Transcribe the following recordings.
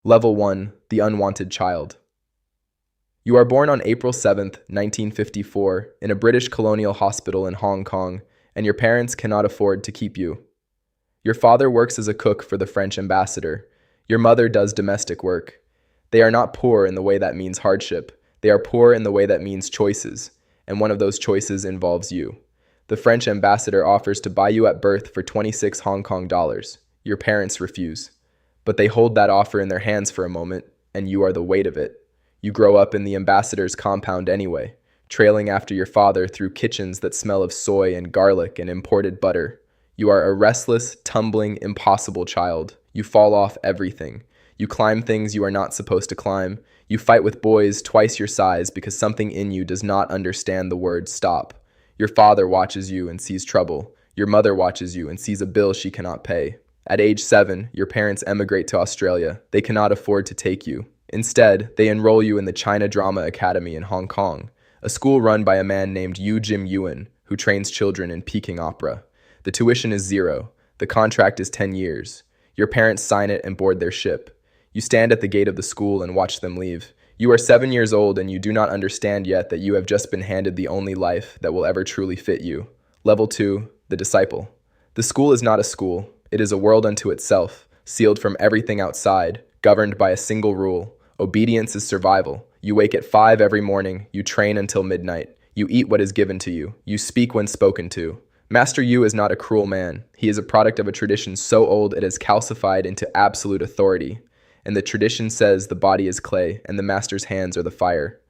Level 1, The Unwanted Child. You are born on April 7th, 1954, in a British colonial hospital in Hong Kong, and your parents cannot afford to keep you. Your father works as a cook for the French ambassador. Your mother does domestic work. They are not poor in the way that means hardship. They are poor in the way that means choices, and one of those choices involves you. The French ambassador offers to buy you at birth for 26 Hong Kong dollars. Your parents refuse. But they hold that offer in their hands for a moment, and you are the weight of it. You grow up in the ambassador's compound anyway, trailing after your father through kitchens that smell of soy and garlic and imported butter. You are a restless, tumbling, impossible child. You fall off everything. You climb things you are not supposed to climb. You fight with boys twice your size because something in you does not understand the word stop. Your father watches you and sees trouble. Your mother watches you and sees a bill she cannot pay. At age 7, your parents emigrate to Australia. They cannot afford to take you. Instead, they enroll you in the China Drama Academy in Hong Kong, a school run by a man named Yu Jim Yuan, who trains children in Peking opera. The tuition is 0. The contract is 10 years. Your parents sign it and board their ship. You stand at the gate of the school and watch them leave. You are 7 years old and you do not understand yet that you have just been handed the only life that will ever truly fit you. Level 2, The Disciple. The school is not a school. It is a world unto itself, sealed from everything outside, governed by a single rule. Obedience is survival. You wake at 5 every morning, you train until midnight. You eat what is given to you. You speak when spoken to. Master Yu is not a cruel man. He is a product of a tradition so old it has calcified into absolute authority. And the tradition says the body is clay and the master's hands are the fire.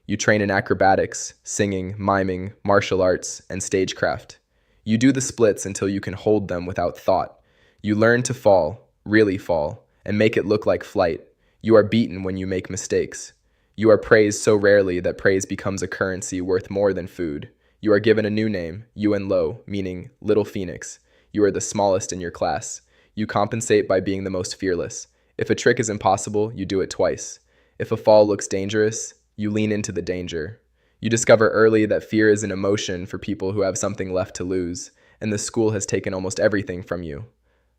You train in acrobatics, singing, miming, martial arts, and stagecraft. You do the splits until you can hold them without thought. You learn to fall, really fall, and make it look like flight. You are beaten when you make mistakes. You are praised so rarely that praise becomes a currency worth more than food. You are given a new name, Yuan Lo, meaning Little Phoenix. You are the smallest in your class. You compensate by being the most fearless. If a trick is impossible, you do it twice. If a fall looks dangerous, you lean into the danger. You discover early that fear is an emotion for people who have something left to lose, and the school has taken almost everything from you.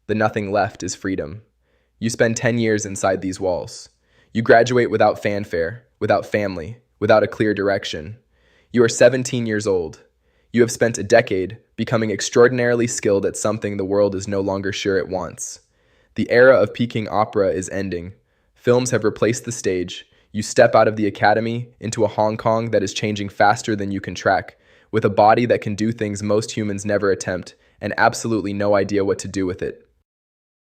The nothing left is freedom. You spend 10 years inside these walls. You graduate without fanfare, without family, without a clear direction. You are 17 years old. You have spent a decade becoming extraordinarily skilled at something the world is no longer sure it wants. The era of Peking opera is ending. Films have replaced the stage. You step out of the academy into a Hong Kong that is changing faster than you can track, with a body that can do things most humans never attempt, and absolutely no idea what to do with it.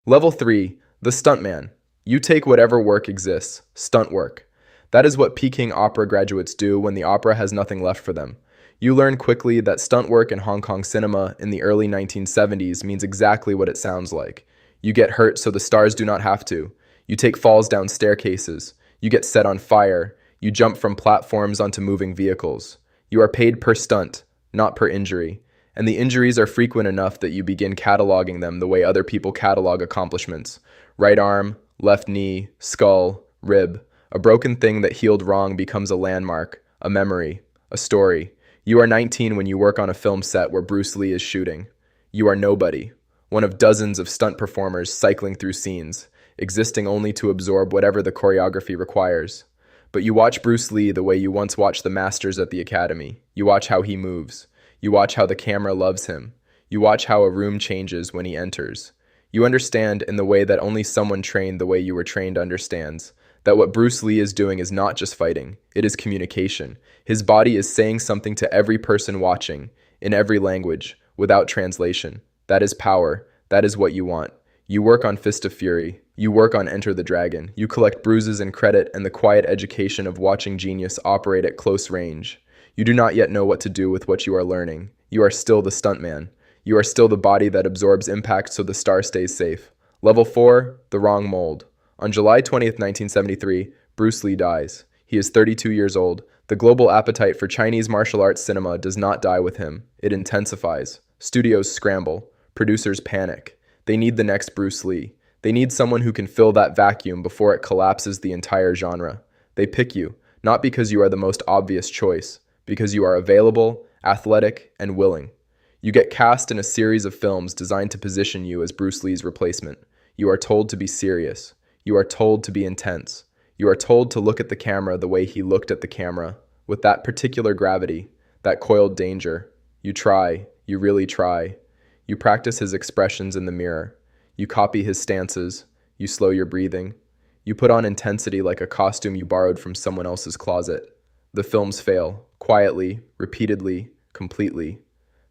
Level 3, The Stuntman. You take whatever work exists, stunt work. That is what Peking opera graduates do when the opera has nothing left for them. You learn quickly that stunt work in Hong Kong cinema in the early 1970s means exactly what it sounds like. You get hurt so the stars do not have to. You take falls down staircases. You get set on fire. You jump from platforms onto moving vehicles. You are paid per stunt, not per injury. And the injuries are frequent enough that you begin cataloging them the way other people catalog accomplishments. Right arm, left knee, skull, rib. A broken thing that healed wrong becomes a landmark, a memory, a story. You are 19 when you work on a film set where Bruce Lee is shooting. You are nobody, one of dozens of stunt performers cycling through scenes, existing only to absorb whatever the choreography requires. But you watch Bruce Lee the way you once watched the masters at the academy. You watch how he moves. You watch how the camera loves him. You watch how a room changes when he enters. You understand in the way that only someone trained the way you were trained understands, that what Bruce Lee is doing is not just fighting, it is communication. His body is saying something to every person watching, in every language, without translation. That is power. That is what you want. You work on Fist of Fury. You work on Enter the Dragon. You collect bruises and credit and the quiet education of watching genius operate at close range. You do not yet know what to do with what you are learning. You are still the stuntman. You are still the body that absorbs impact so the star stays safe. Level 4, The Wrong Mold. On July 20th, 1973, Bruce Lee dies. He is 32 years old. The global appetite for Chinese martial arts cinema does not die with him. It intensifies. Studios scramble. Producers panic. They need the next Bruce Lee. They need someone who can fill that vacuum before it collapses the entire genre. They pick you, not because you are the most obvious choice, because you are available, athletic, and willing. You get cast in a series of films designed to position you as Bruce Lee's replacement. You are told to be serious. You are told to be intense. You are told to look at the camera the way he looked at the camera, with that particular gravity, that coiled danger. You try, you really try. You practice his expressions in the mirror. You copy his stances. You slow your breathing. You put on intensity like a costume you borrowed from someone else's closet. The films fail, quietly, repeatedly, completely.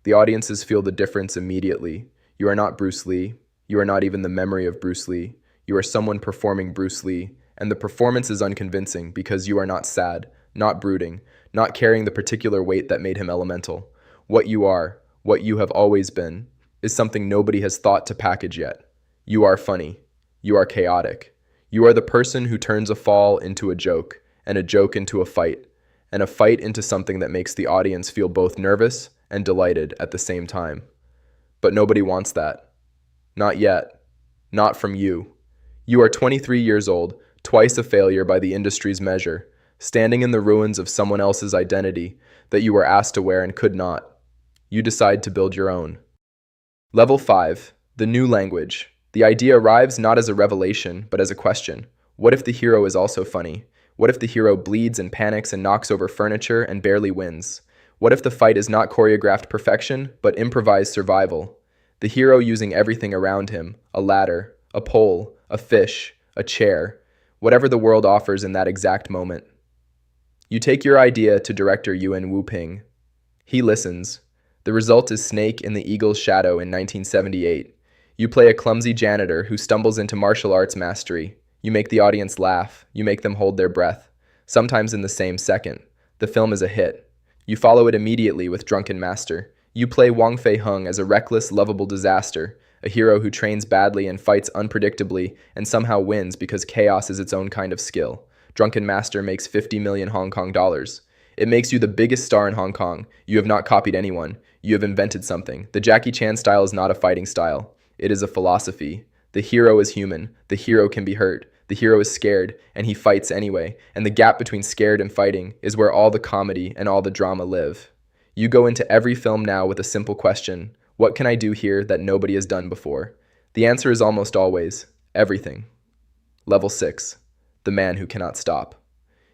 The audiences feel the difference immediately. You are not Bruce Lee. You are not even the memory of Bruce Lee. You are someone performing Bruce Lee, and the performance is unconvincing because you are not sad, not brooding, not carrying the particular weight that made him elemental. What you are, what you have always been, is something nobody has thought to package yet. You are funny. You are chaotic. You are the person who turns a fall into a joke, and a joke into a fight, and a fight into something that makes the audience feel both nervous and delighted at the same time. But nobody wants that. Not yet. Not from you. You are 23 years old, twice a failure by the industry's measure, standing in the ruins of someone else's identity that you were asked to wear and could not. You decide to build your own. Level 5. The new language. The idea arrives not as a revelation, but as a question. What if the hero is also funny? What if the hero bleeds and panics and knocks over furniture and barely wins? What if the fight is not choreographed perfection, but improvised survival? The hero using everything around him, a ladder, a pole, a fish, a chair, whatever the world offers in that exact moment. You take your idea to director Yuen Wu-ping. He listens. The result is Snake in the Eagle's Shadow in 1978. You play a clumsy janitor who stumbles into martial arts mastery. You make the audience laugh. You make them hold their breath, sometimes in the same second. The film is a hit. You follow it immediately with Drunken Master. You play Wang Fei-hung as a reckless, lovable disaster, a hero who trains badly and fights unpredictably and somehow wins because chaos is its own kind of skill. Drunken Master makes 50 million Hong Kong dollars. It makes you the biggest star in Hong Kong. You have not copied anyone. You have invented something. The Jackie Chan style is not a fighting style. It is a philosophy. The hero is human. The hero can be hurt. The hero is scared, and he fights anyway. And the gap between scared and fighting is where all the comedy and all the drama live. You go into every film now with a simple question. What can I do here that nobody has done before? The answer is almost always everything. Level 6. The man who cannot stop.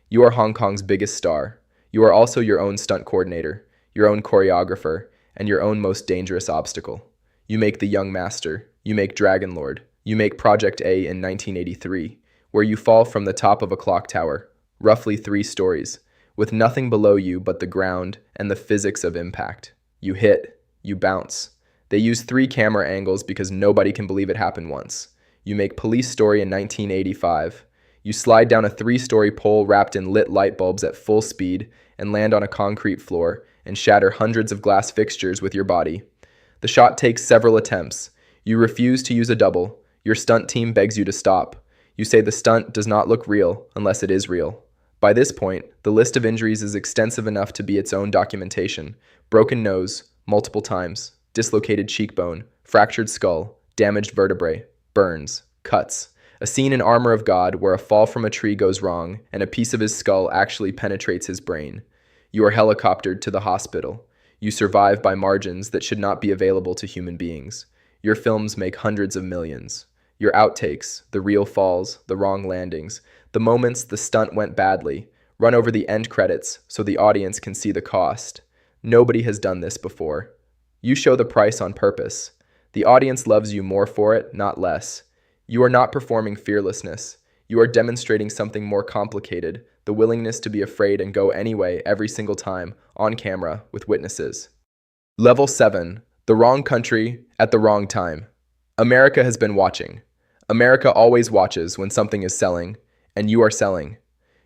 You are Hong Kong's biggest star. You are also your own stunt coordinator, your own choreographer, and your own most dangerous obstacle. You make The Young Master. You make Dragon Lord. You make Project A in 1983, where you fall from the top of a clock tower, roughly 3 stories, with nothing below you but the ground and the physics of impact. You hit. You bounce. They use 3 camera angles because nobody can believe it happened once. You make Police Story in 1985. You slide down a 3-story pole wrapped in lit light bulbs at full speed and land on a concrete floor and shatter hundreds of glass fixtures with your body. The shot takes several attempts. You refuse to use a double. Your stunt team begs you to stop. You say the stunt does not look real unless it is real. By this point, the list of injuries is extensive enough to be its own documentation. Broken nose, multiple times, dislocated cheekbone, fractured skull, damaged vertebrae, burns, cuts. A scene in Armor of God where a fall from a tree goes wrong and a piece of his skull actually penetrates his brain. You are helicoptered to the hospital. You survive by margins that should not be available to human beings. Your films make hundreds of millions. Your outtakes, the real falls, the wrong landings, the moments the stunt went badly, run over the end credits so the audience can see the cost. Nobody has done this before. You show the price on purpose. The audience loves you more for it, not less. You are not performing fearlessness. You are demonstrating something more complicated, the willingness to be afraid and go anyway every single time, on camera, with witnesses. Level 7. The wrong country at the wrong time. America has been watching. America always watches when something is selling, and you are selling.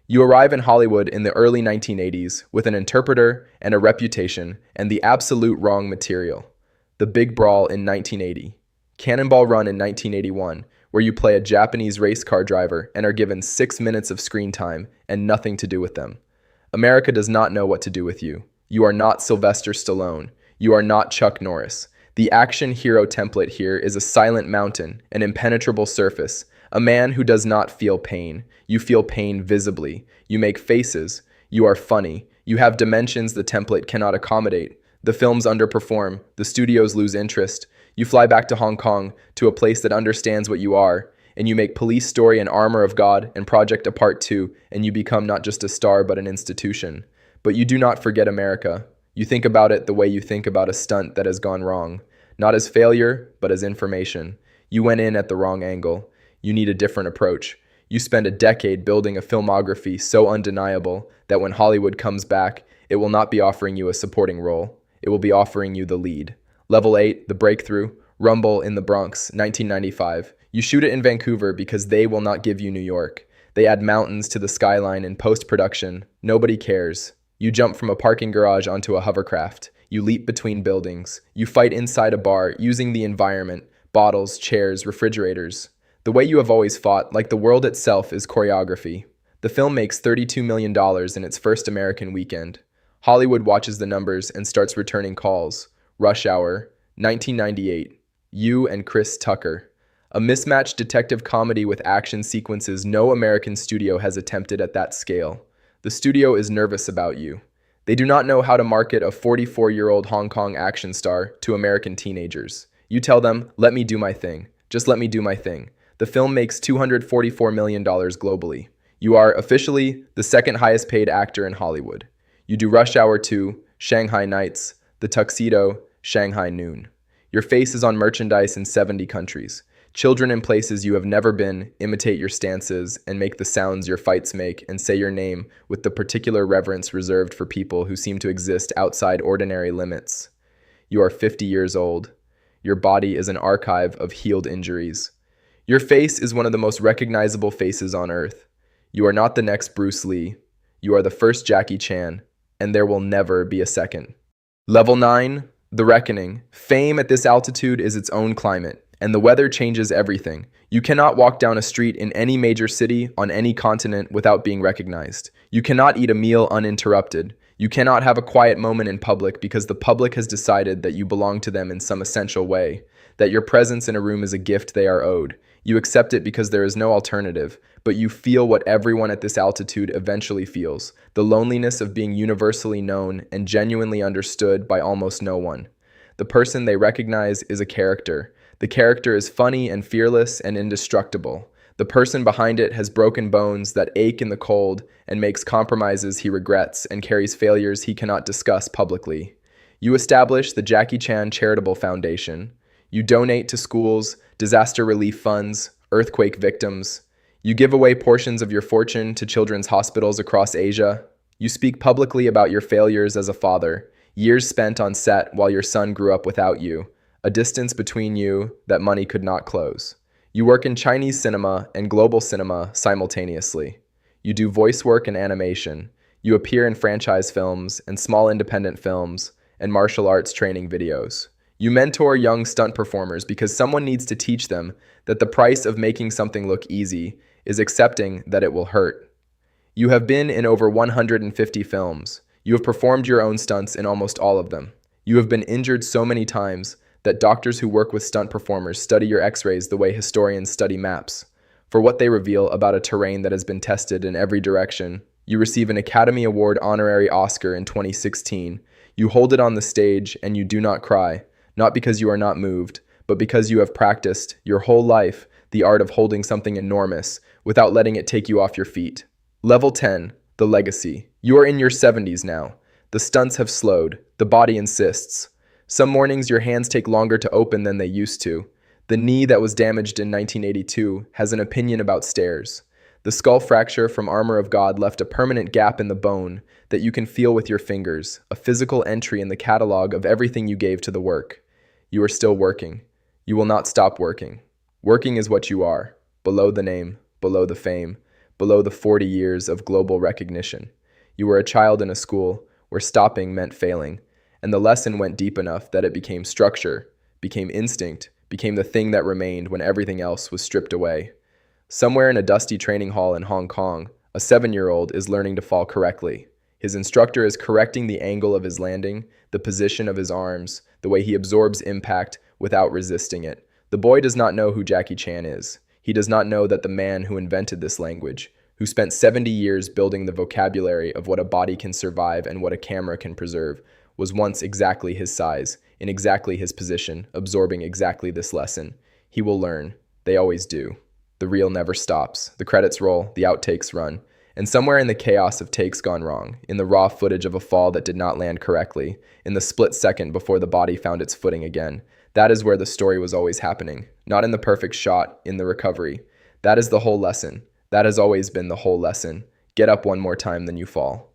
You arrive in Hollywood in the early 1980s with an interpreter and a reputation and the absolute wrong material. The Big Brawl in 1980. Cannonball Run in 1981, where you play a Japanese race car driver and are given 6 minutes of screen time and nothing to do with them. America does not know what to do with you. You are not Sylvester Stallone. You are not Chuck Norris. The action hero template here is a silent mountain, an impenetrable surface, a man who does not feel pain. You feel pain visibly. You make faces. You are funny. You have dimensions the template cannot accommodate. The films underperform. The studios lose interest. You fly back to Hong Kong, to a place that understands what you are, and you make Police Story and Armor of God and Project Apart 2, and you become not just a star but an institution. But you do not forget America. You think about it the way you think about a stunt that has gone wrong. Not as failure, but as information. You went in at the wrong angle. You need a different approach. You spend a decade building a filmography so undeniable that when Hollywood comes back, it will not be offering you a supporting role. It will be offering you the lead. Level 8, The Breakthrough, Rumble in the Bronx, 1995. You shoot it in Vancouver because they will not give you New York. They add mountains to the skyline in post-production. Nobody cares. You jump from a parking garage onto a hovercraft. You leap between buildings. You fight inside a bar using the environment, bottles, chairs, refrigerators. The way you have always fought, like the world itself, is choreography. The film makes $32 million in its first American weekend. Hollywood watches the numbers and starts returning calls. Rush Hour, 1998. You and Chris Tucker. A mismatched detective comedy with action sequences no American studio has attempted at that scale. The studio is nervous about you. They do not know how to market a 44-year-old Hong Kong action star to American teenagers. You tell them, let me do my thing. Just let me do my thing. The film makes $244 million globally. You are officially the second highest paid actor in Hollywood. You do Rush Hour 2, Shanghai Nights, The Tuxedo, Shanghai Noon. Your face is on merchandise in 70 countries. Children in places you have never been imitate your stances and make the sounds your fights make and say your name with the particular reverence reserved for people who seem to exist outside ordinary limits. You are 50 years old. Your body is an archive of healed injuries. Your face is one of the most recognizable faces on earth. You are not the next Bruce Lee. You are the first Jackie Chan, and there will never be a second. Level 9, The Reckoning. Fame at this altitude is its own climate. And the weather changes everything. You cannot walk down a street in any major city on any continent without being recognized. You cannot eat a meal uninterrupted. You cannot have a quiet moment in public because the public has decided that you belong to them in some essential way, that your presence in a room is a gift they are owed. You accept it because there is no alternative, but you feel what everyone at this altitude eventually feels, the loneliness of being universally known and genuinely understood by almost no one. The person they recognize is a character. The character is funny and fearless and indestructible. The person behind it has broken bones that ache in the cold and makes compromises he regrets and carries failures he cannot discuss publicly. You establish the Jackie Chan Charitable Foundation. You donate to schools, disaster relief funds, earthquake victims. You give away portions of your fortune to children's hospitals across Asia. You speak publicly about your failures as a father, years spent on set while your son grew up without you. A distance between you that money could not close. You work in Chinese cinema and global cinema simultaneously. You do voice work and animation. You appear in franchise films and small independent films and martial arts training videos. You mentor young stunt performers because someone needs to teach them that the price of making something look easy is accepting that it will hurt. You have been in over 150 films. You have performed your own stunts in almost all of them. You have been injured so many times that doctors who work with stunt performers study your x-rays the way historians study maps. For what they reveal about a terrain that has been tested in every direction. You receive an Academy Award honorary Oscar in 2016. You hold it on the stage and you do not cry, not because you are not moved, but because you have practiced your whole life the art of holding something enormous without letting it take you off your feet. Level 10, The Legacy. You are in your 70s now. The stunts have slowed. The body insists. Some mornings your hands take longer to open than they used to. The knee that was damaged in 1982 has an opinion about stairs. The skull fracture from Armor of God left a permanent gap in the bone that you can feel with your fingers, a physical entry in the catalog of everything you gave to the work. You are still working. You will not stop working. Working is what you are, below the name, below the fame, below the 40 years of global recognition. You were a child in a school where stopping meant failing. And the lesson went deep enough that it became structure, became instinct, became the thing that remained when everything else was stripped away. Somewhere in a dusty training hall in Hong Kong, a 7-year-old is learning to fall correctly. His instructor is correcting the angle of his landing, the position of his arms, the way he absorbs impact without resisting it. The boy does not know who Jackie Chan is. He does not know that the man who invented this language, who spent 70 years building the vocabulary of what a body can survive and what a camera can preserve, was once exactly his size, in exactly his position, absorbing exactly this lesson. He will learn. They always do. The reel never stops. The credits roll, the outtakes run. And somewhere in the chaos of takes gone wrong, in the raw footage of a fall that did not land correctly, in the split second before the body found its footing again, that is where the story was always happening. Not in the perfect shot, in the recovery. That is the whole lesson. That has always been the whole lesson. Get up one more time than you fall.